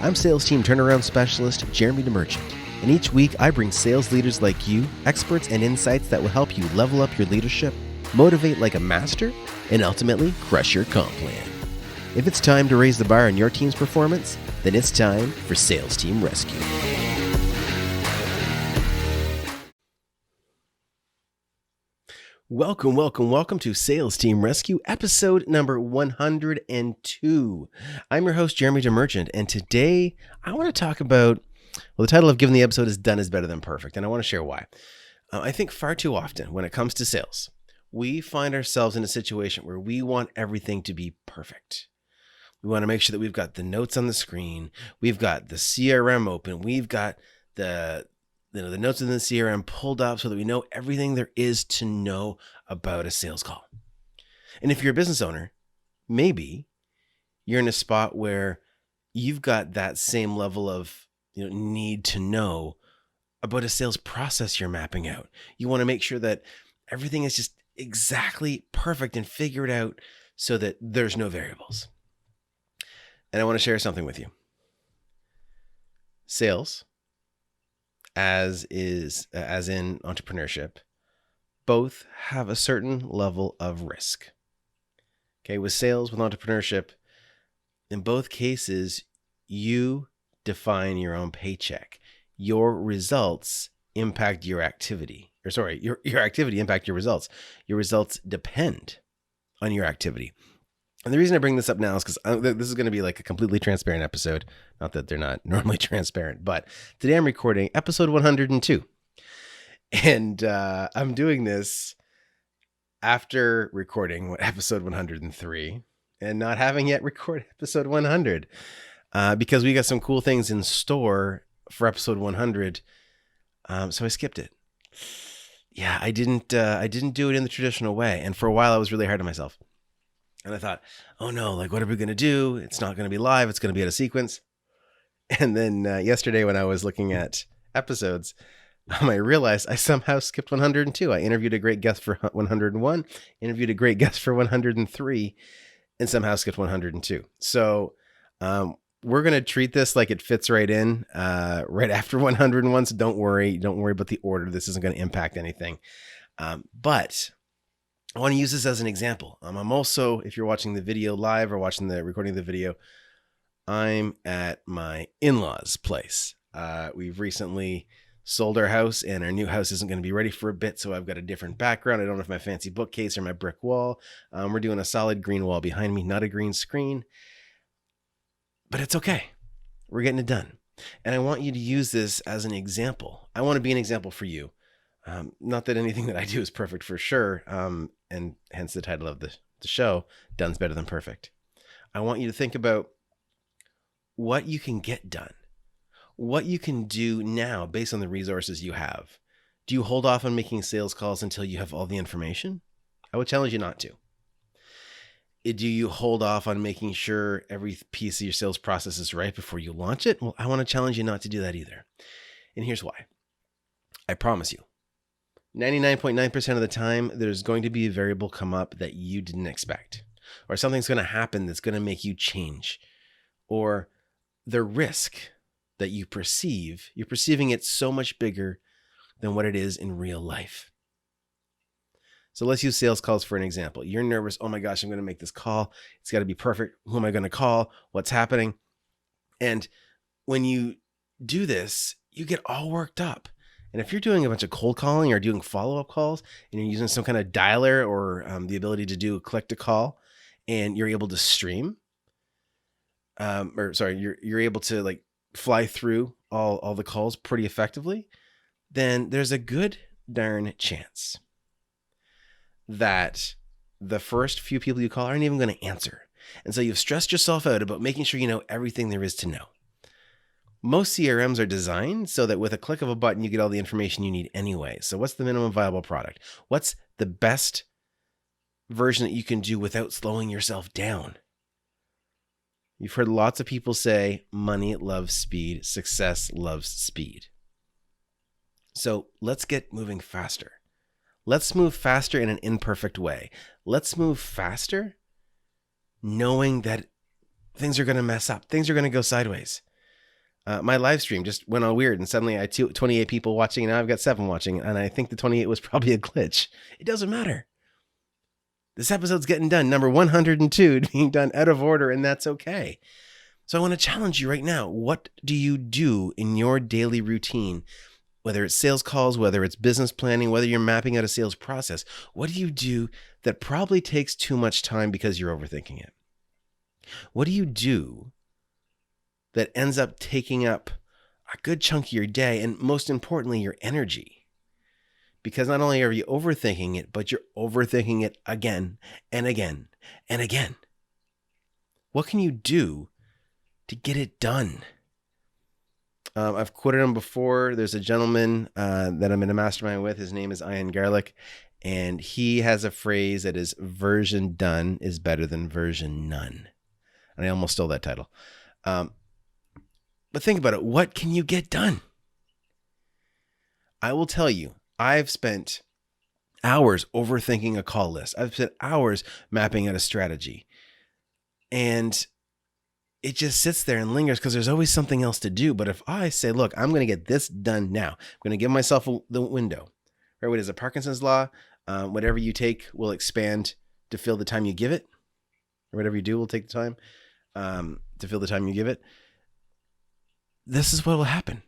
I'm sales team turnaround specialist Jeremy DeMerchant, and each week I bring sales leaders like you, experts and insights that will help you level up your leadership, motivate like a master, and ultimately crush your comp plan. If it's time to raise the bar on your team's performance, then it's time for Sales Team Rescue. Welcome to Sales Team Rescue, episode number 102. I'm your host, Jeremy DeMerchant, and today I want to talk about, the title I've given the episode is Done is Better Than Perfect, and I want to share why. I think far too often when it comes to sales, we find ourselves in a situation where we want everything to be perfect. We want to make sure that we've got the notes on the screen, we've got the CRM open, we've got the notes in the CRM pulled up so that we know everything there is to know about a sales call. And if you're a business owner, maybe you're in a spot where you've got that same level of need to know about a sales process you're mapping out. You want to make sure that everything is just exactly perfect and figure it out so that there's no variables. And I want to share something with you. Sales, as in entrepreneurship, both have a certain level of risk. Okay, with sales, with entrepreneurship, in both cases, you define your own paycheck. Your results impact your activity. Your activity impact your results. Your results depend on your activity. And the reason I bring this up now is because this is going to be like a completely transparent episode. Not that they're not normally transparent, but today I'm recording episode 102. And I'm doing this after recording episode 103 and not having yet recorded episode 100 because we got some cool things in store for episode 100. So I skipped it. Yeah, I didn't do it in the traditional way. And for a while I was really hard on myself. And I thought, oh no, what are we going to do? It's not going to be live. It's going to be out of sequence. And then yesterday when I was looking at episodes, I realized I somehow skipped 102. I interviewed a great guest for 101, interviewed a great guest for 103, and somehow skipped 102. So we're going to treat this like it fits right in right after 101. So don't worry about the order. This isn't going to impact anything. But I want to use this as an example. I'm also, if you're watching the video live or watching the recording of the video, I'm at my in-laws' place. We've recently sold our house and our new house isn't going to be ready for a bit. So I've got a different background. I don't have my fancy bookcase or my brick wall. We're doing a solid green wall behind me, not a green screen, but it's okay. We're getting it done. And I want you to use this as an example. I want to be an example for you. Not that anything that I do is perfect for sure. And hence the title of the show, Done's Better Than Perfect. I want you to think about what you can get done, what you can do now based on the resources you have. Do you hold off on making sales calls until you have all the information? I would challenge you not to. Do you hold off on making sure every piece of your sales process is right before you launch it? Well, I want to challenge you not to do that either. And here's why. I promise you, 99.9% of the time, there's going to be a variable come up that you didn't expect, or something's going to happen that's going to make you change, or the risk that you perceive, you're perceiving it so much bigger than what it is in real life. So let's use sales calls for an example. You're nervous. Oh my gosh, I'm going to make this call. It's got to be perfect. Who am I going to call? What's happening? And when you do this, you get all worked up. And if you're doing a bunch of cold calling or doing follow-up calls and you're using some kind of dialer or the ability to do a click to call and you're able to stream, you're able to fly through all the calls pretty effectively, then there's a good darn chance that the first few people you call aren't even going to answer. And so you've stressed yourself out about making sure you know everything there is to know. Most CRMs are designed so that with a click of a button, you get all the information you need anyway. So what's the minimum viable product? What's the best version that you can do without slowing yourself down? You've heard lots of people say money loves speed, success loves speed. So let's get moving faster. Let's move faster in an imperfect way. Let's move faster knowing that things are going to mess up. Things are going to go sideways. My live stream just went all weird, and suddenly I had 28 people watching, and now I've got 7 watching, and I think the 28 was probably a glitch. It doesn't matter. This episode's getting done. Number 102 being done out of order, and that's okay. So I want to challenge you right now. What do you do in your daily routine? Whether it's sales calls, whether it's business planning, whether you're mapping out a sales process, what do you do that probably takes too much time because you're overthinking it? What do you do that ends up taking up a good chunk of your day and, most importantly, your energy? Because not only are you overthinking it, but you're overthinking it again and again and again. What can you do to get it done? I've quoted him before. There's a gentleman that I'm in a mastermind with. His name is Ian Garlic, and he has a phrase that is version done is better than version none. And I almost stole that title. But think about it. What can you get done? I will tell you, I've spent hours overthinking a call list. I've spent hours mapping out a strategy. And it just sits there and lingers because there's always something else to do. But if I say, look, I'm going to get this done now, I'm going to give myself the window. Right? What is it? Parkinson's law? Whatever you take will expand to fill the time you give it. Or whatever you do will take the time to fill the time you give it. This is what will happen.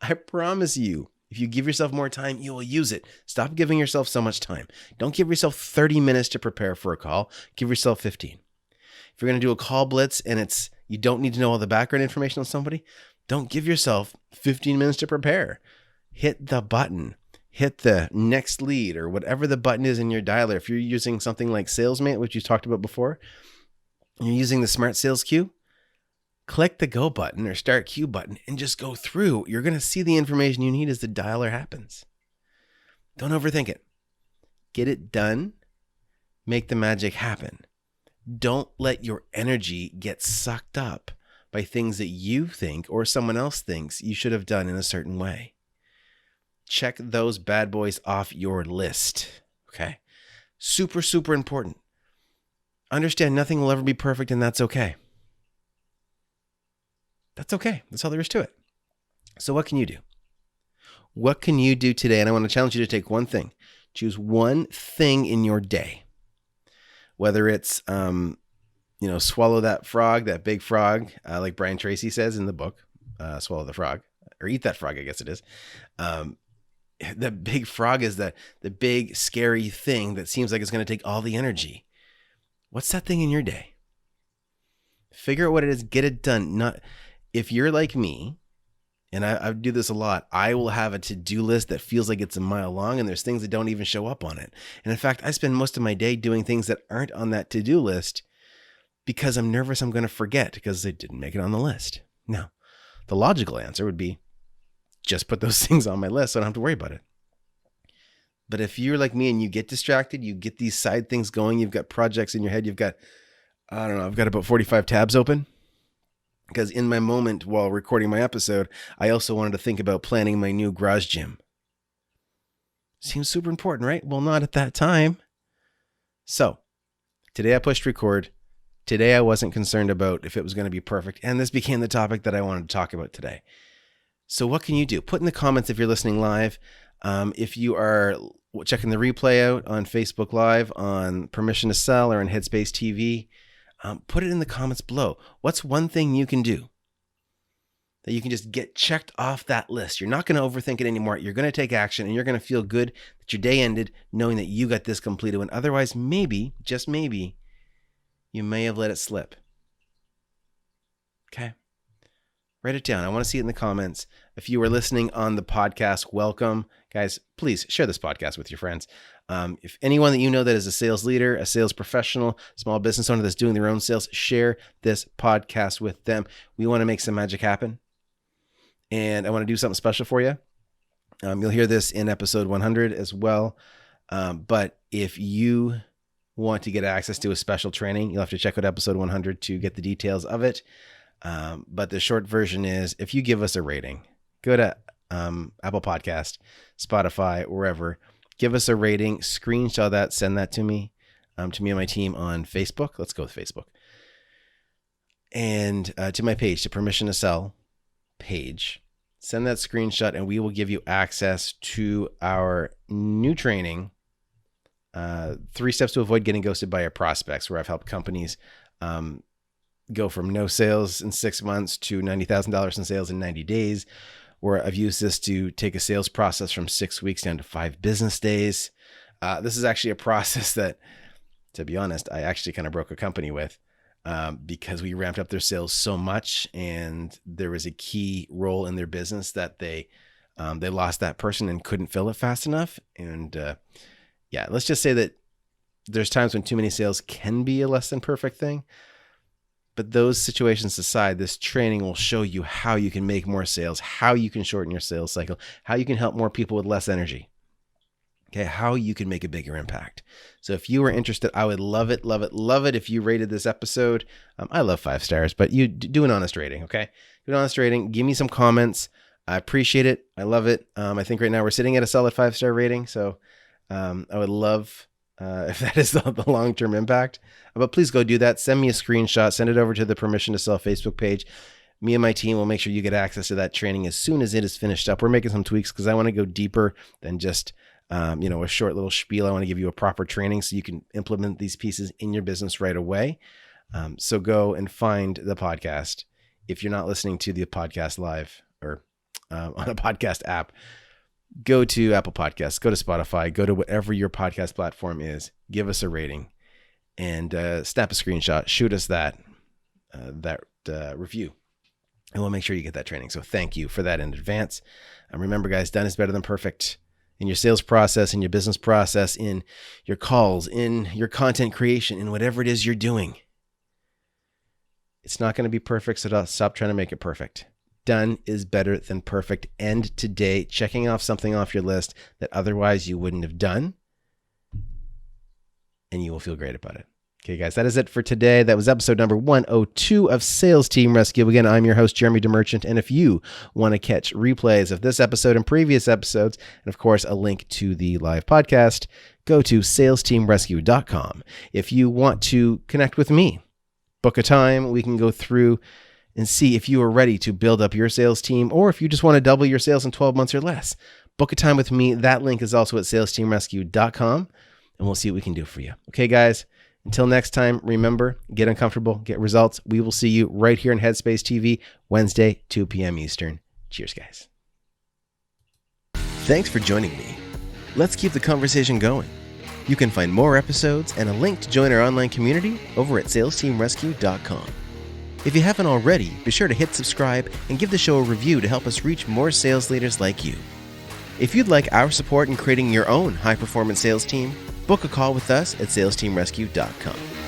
I promise you. If you give yourself more time, you will use it. Stop giving yourself so much time. Don't give yourself 30 minutes to prepare for a call. Give yourself 15. If you're going to do a call blitz and you don't need to know all the background information on somebody, don't give yourself 15 minutes to prepare. Hit the button. Hit the next lead or whatever the button is in your dialer. If you're using something like SalesMate, which you talked about before, and you're using the Smart Sales Queue, click the go button or start queue button and just go through. You're going to see the information you need as the dialer happens. Don't overthink it. Get it done. Make the magic happen. Don't let your energy get sucked up by things that you think or someone else thinks you should have done in a certain way. Check those bad boys off your list. Okay? Super, super important. Understand nothing will ever be perfect, and that's okay. That's okay. That's all there is to it. So what can you do? What can you do today? And I want to challenge you to take one thing. Choose one thing in your day. Whether it's, swallow that frog, that big frog, like Brian Tracy says in the book, Swallow the Frog, or Eat That Frog, I guess it is. The big frog is the big, scary thing that seems like it's going to take all the energy. What's that thing in your day? Figure out what it is. Get it done. If you're like me, and I do this a lot, I will have a to-do list that feels like it's a mile long, and there's things that don't even show up on it. And in fact, I spend most of my day doing things that aren't on that to-do list because I'm nervous I'm going to forget because they didn't make it on the list. Now, the logical answer would be just put those things on my list so I don't have to worry about it. But if you're like me and you get distracted, you get these side things going, you've got projects in your head, I've got about 45 tabs open. Because in my moment while recording my episode, I also wanted to think about planning my new garage gym. Seems super important, right? Well, not at that time. So, today I pushed record. Today I wasn't concerned about if it was going to be perfect. And this became the topic that I wanted to talk about today. So what can you do? Put in the comments if you're listening live. If you are checking the replay out on Facebook Live, on Permission to Sell, or on Headspace TV, put it in the comments below. What's one thing you can do that you can just get checked off that list? You're not going to overthink it anymore. You're going to take action, and you're going to feel good that your day ended knowing that you got this completed, when otherwise maybe, just maybe, you may have let it slip. Okay? Write it down. I want to see it in the comments. If you are listening on the podcast, welcome. Guys, please share this podcast with your friends. If anyone that you know that is a sales leader, a sales professional, small business owner that's doing their own sales, share this podcast with them. We want to make some magic happen. And I want to do something special for you. You'll hear this in episode 100 as well. But if you want to get access to a special training, you'll have to check out episode 100 to get the details of it. But the short version is, if you give us a rating, go to Apple Podcast, Spotify, wherever, give us a rating, screenshot that, send that to me and my team on Facebook. Let's go with Facebook. And to my page, to Permission to Sell. page. Send that screenshot and we will give you access to our new training, 3 Steps to Avoid Getting Ghosted by Your Prospects, where I've helped companies go from no sales in 6 months to $90,000 in sales in 90 days, where I've used this to take a sales process from 6 weeks down to 5 business days. This is actually a process that, to be honest, I actually kind of broke a company with because we ramped up their sales so much, and there was a key role in their business that they lost that person and couldn't fill it fast enough. And let's just say that there's times when too many sales can be a less than perfect thing. But those situations aside, this training will show you how you can make more sales, how you can shorten your sales cycle, how you can help more people with less energy. Okay, how you can make a bigger impact. So if you are interested, I would love it, love it, love it if you rated this episode. I love 5 stars, but you do an honest rating, okay? Do an honest rating. Give me some comments. I appreciate it. I love it. I think right now we're sitting at a solid 5-star rating. So I would love if that is the long-term impact. But please go do that. Send me a screenshot. Send it over to the Permission to Sell Facebook page. Me and my team will make sure you get access to that training as soon as it is finished up. We're making some tweaks because I want to go deeper than just a short little spiel. I want to give you a proper training so you can implement these pieces in your business right away. So go and find the podcast. If you're not listening to the podcast live or on a podcast app, go to Apple Podcasts, go to Spotify, go to whatever your podcast platform is, give us a rating, and snap a screenshot, shoot us that review, and we'll make sure you get that training. So thank you for that in advance. Remember, guys, done is better than perfect. In your sales process, in your business process, in your calls, in your content creation, in whatever it is you're doing. It's not going to be perfect, so stop trying to make it perfect. Done is better than perfect. End today checking off something off your list that otherwise you wouldn't have done, and you will feel great about it. Okay, guys, that is it for today. That was episode number 102 of Sales Team Rescue. Again, I'm your host, Jeremy DeMerchant, and if you want to catch replays of this episode and previous episodes, and of course, a link to the live podcast, go to salesteamrescue.com. If you want to connect with me, book a time, we can go through and see if you are ready to build up your sales team, or if you just want to double your sales in 12 months or less. Book a time with me. That link is also at salesteamrescue.com, and we'll see what we can do for you. Okay, guys? Until next time, remember, get uncomfortable, get results. We will see you right here in Headspace TV, Wednesday, 2 p.m. Eastern. Cheers, guys. Thanks for joining me. Let's keep the conversation going. You can find more episodes and a link to join our online community over at salesteamrescue.com. If you haven't already, be sure to hit subscribe and give the show a review to help us reach more sales leaders like you. If you'd like our support in creating your own high-performance sales team, book a call with us at salesteamrescue.com.